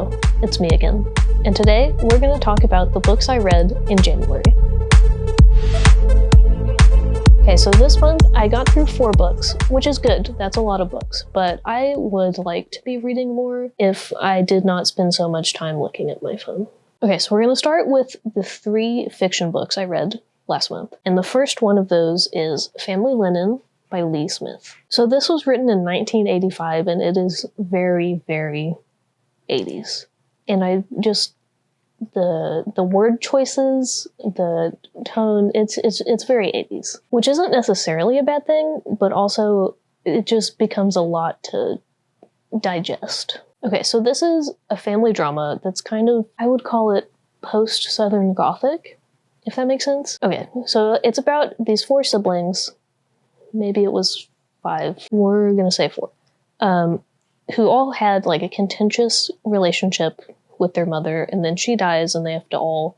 Hello, it's me again, and today we're going to talk about the books I read in January. Okay, so this month I got through 4 books, which is good, that's a lot of books, but I would like to be reading more if I did not spend so much time looking at my phone. Okay, so we're going to start with the 3 fiction books I read last month, and the first one of those is Family Linen by Lee Smith. So this was written in 1985, and it is very, very 80s. And I just, the word choices, the tone, it's very 80s, which isn't necessarily a bad thing, but also it just becomes a lot to digest. Okay, so this is a family drama that's kind of, I would call it post-Southern Gothic, if that makes sense. Okay, so it's about these 4 siblings, maybe it was 5, we're gonna say 4, who all had like a contentious relationship with their mother, and then she dies and they have to all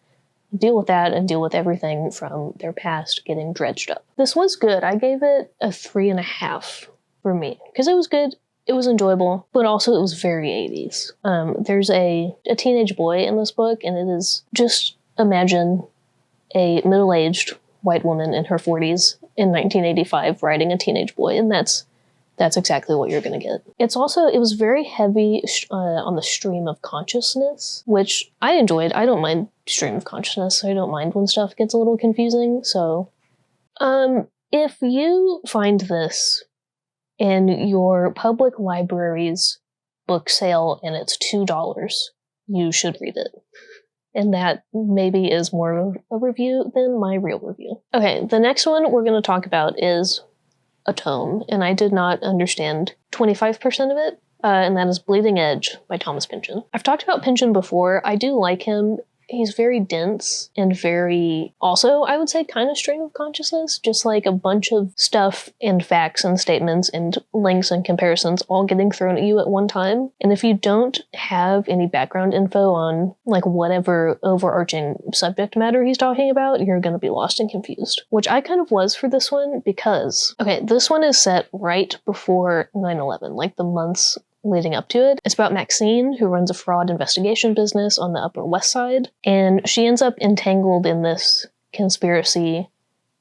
deal with that and deal with everything from their past getting dredged up. This was good. I gave it a 3.5 for me, because it was good, it was enjoyable, but also it was very 80s. There's a teenage boy in this book, and it is just, imagine a middle-aged white woman in her 40s in 1985 writing a teenage boy, and that's exactly what you're going to get. It was very heavy on the stream of consciousness, which I enjoyed. I don't mind stream of consciousness. I don't mind when stuff gets a little confusing. So, if you find this in your public library's book sale and it's $2, you should read it. And that maybe is more of a review than my real review. Okay, the next one we're going to talk about is a tome, and I did not understand 25% of it, and that is Bleeding Edge by Thomas Pynchon. I've talked about Pynchon before. I do like him. He's very dense and very, also, I would say, kind of stream of consciousness, just like a bunch of stuff and facts and statements and links and comparisons all getting thrown at you at one time. And if you don't have any background info on like whatever overarching subject matter he's talking about, you're going to be lost and confused, which I kind of was for this one because, okay, this one is set right before 9/11, like the months leading up to it. It's about Maxine, who runs a fraud investigation business on the Upper West Side, and she ends up entangled in this conspiracy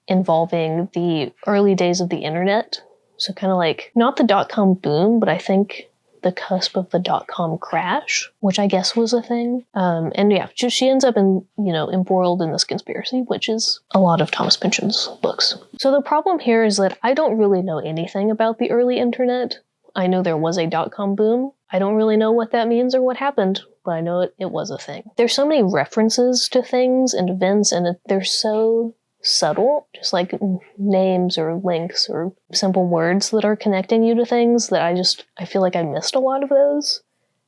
involving the early days of the internet. So kind of like, not the dot-com boom, but I think the cusp of the dot-com crash, which I guess was a thing. And yeah, she ends up embroiled in this conspiracy, which is a lot of Thomas Pynchon's books. So the problem here is that I don't really know anything about the early internet. I know there was a dot-com boom. I don't really know what that means or what happened, but I know it was a thing. There's so many references to things and events, and they're so subtle, just like names or links or simple words that are connecting you to things, that I feel like I missed a lot of those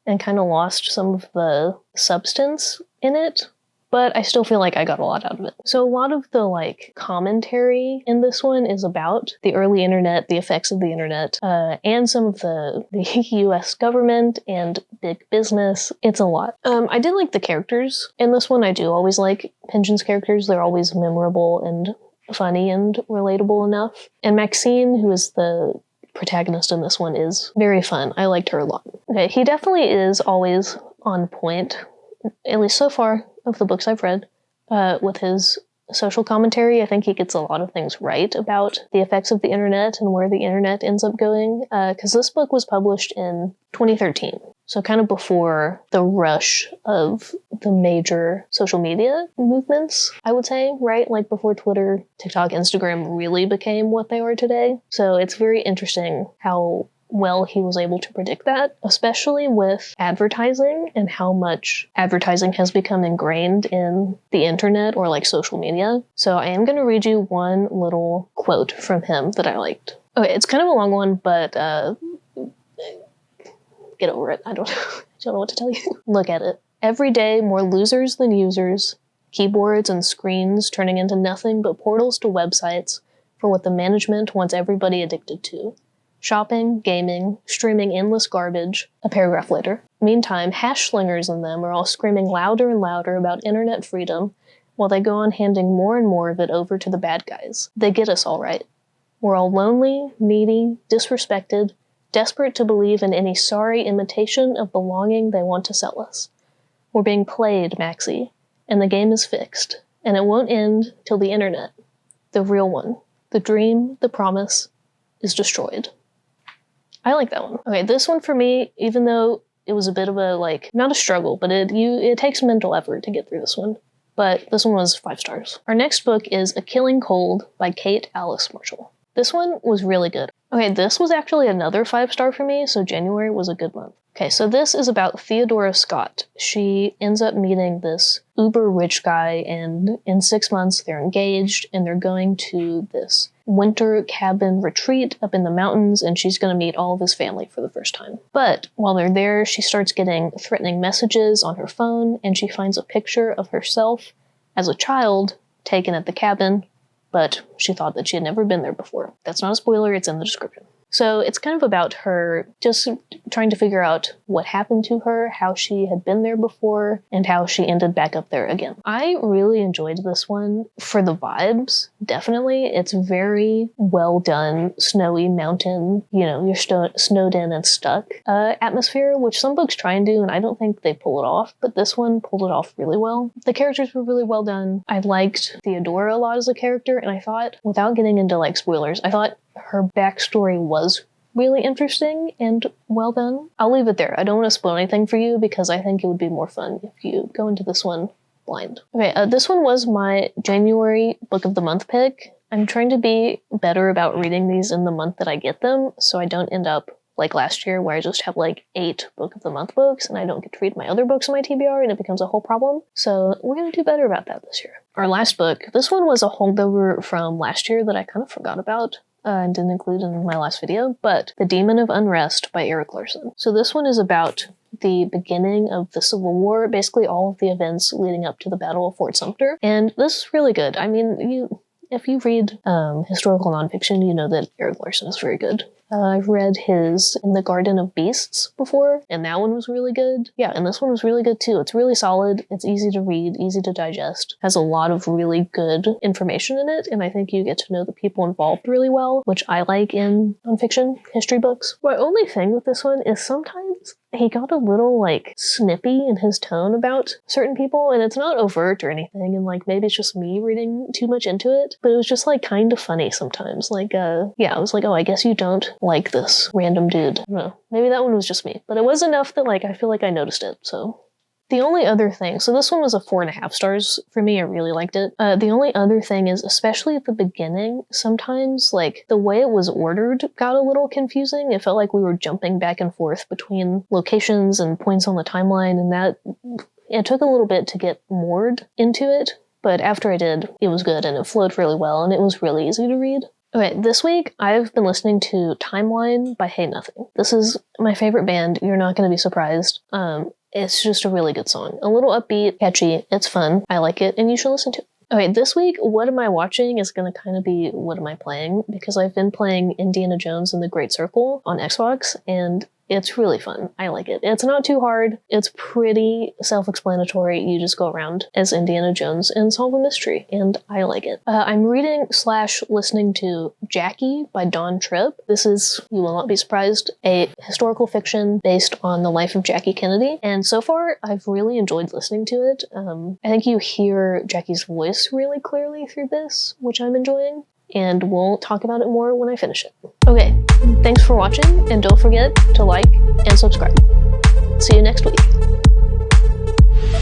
and kind of lost some of the substance in it. But I still feel like I got a lot out of it. So a lot of the like commentary in this one is about the early internet, the effects of the internet, and some of the US government and big business. It's a lot. I did like the characters in this one. I do always like Pynchon's characters. They're always memorable and funny and relatable enough. And Maxine, who is the protagonist in this one, is very fun. I liked her a lot. Okay, he definitely is always on point, at least so far, of the books I've read, with his social commentary. I think he gets a lot of things right about the effects of the internet and where the internet ends up going, because this book was published in 2013, so kind of before the rush of the major social media movements, I would say, right? Like before Twitter, TikTok, Instagram really became what they are today. So it's very interesting how well he was able to predict that, especially with advertising and how much advertising has become ingrained in the internet or like social media. So I am going to read you one little quote from him that I liked. Okay, it's kind of a long one, but get over it. I don't know what to tell you. Look at it. Every day, more losers than users, keyboards and screens turning into nothing but portals to websites for what the management wants everybody addicted to. Shopping, gaming, streaming endless garbage. A paragraph later. Meantime, hash slingers in them are all screaming louder and louder about internet freedom, while they go on handing more and more of it over to the bad guys. They get us all right. We're all lonely, needy, disrespected, desperate to believe in any sorry imitation of the longing they want to sell us. We're being played, Maxie, and the game is fixed, and it won't end till the internet, the real one, the dream, the promise, is destroyed. I like that one. Okay, this one for me, even though it was a bit of a, not a struggle, but it takes mental effort to get through this one. But this one was 5 stars. Our next book is A Killing Cold by Kate Alice Marshall. This one was really good. Okay, this was actually another 5-star for me, so January was a good month. Okay, so this is about Theodora Scott. She ends up meeting this uber rich guy, and in 6 months they're engaged, and they're going to this winter cabin retreat up in the mountains, and she's going to meet all of his family for the first time. But while they're there, she starts getting threatening messages on her phone, and she finds a picture of herself as a child taken at the cabin, but she thought that she had never been there before. That's not a spoiler, it's in the description. So it's kind of about her just trying to figure out what happened to her, how she had been there before, and how she ended back up there again. I really enjoyed this one for the vibes, definitely. It's very well done, snowy mountain, you're snowed in and stuck atmosphere, which some books try and do, and I don't think they pull it off, but this one pulled it off really well. The characters were really well done. I liked Theodora a lot as a character, and I thought, without getting into spoilers, I thought her backstory was really interesting and well done. I'll leave it there. I don't want to spoil anything for you because I think it would be more fun if you go into this one blind. Okay, this one was my January book of the month pick. I'm trying to be better about reading these in the month that I get them, so I don't end up like last year where I just have 8 book of the month books and I don't get to read my other books on my TBR and it becomes a whole problem. So we're going to do better about that this year. Our last book, this one was a holdover from last year that I kind of forgot about. And didn't include in my last video, but The Demon of Unrest by Erik Larson. So this one is about the beginning of the Civil War, basically all of the events leading up to the Battle of Fort Sumter, and this is really good. I mean, if you read historical nonfiction, you know that Erik Larson is very good. I've read his In the Garden of Beasts before, and that one was really good. Yeah, and this one was really good too. It's really solid, it's easy to read, easy to digest, has a lot of really good information in it, and I think you get to know the people involved really well, which I like in nonfiction history books. My only thing with this one is sometimes he got a little, snippy in his tone about certain people, and it's not overt or anything, and, maybe it's just me reading too much into it, but it was just, kind of funny sometimes. I was like, oh, I guess you don't like this random dude. I don't know. Maybe that one was just me, but it was enough that, I feel like I noticed it, so. The only other thing, so this one was a 4.5 stars for me, I really liked it. The only other thing is, especially at the beginning, sometimes, the way it was ordered got a little confusing. It felt like we were jumping back and forth between locations and points on the timeline, and that, it took a little bit to get moored into it, but after I did, it was good, and it flowed really well, and it was really easy to read. Okay, this week, I've been listening to Timeline by Hey Nothing. This is my favorite band, you're not going to be surprised. It's just a really good song. A little upbeat, catchy, it's fun, I like it, and you should listen to it. Okay, this week, what am I watching is going to kind of be what am I playing, because I've been playing Indiana Jones and the Great Circle on Xbox, and it's really fun. I like it. It's not too hard. It's pretty self-explanatory. You just go around as Indiana Jones and solve a mystery, and I like it. I'm reading/listening to Jackie by Dawn Tripp. This is, you will not be surprised, a historical fiction based on the life of Jackie Kennedy, and so far, I've really enjoyed listening to it. I think you hear Jackie's voice really clearly through this, which I'm enjoying. And we'll talk about it more when I finish it. Okay, thanks for watching, and don't forget to like and subscribe. See you next week.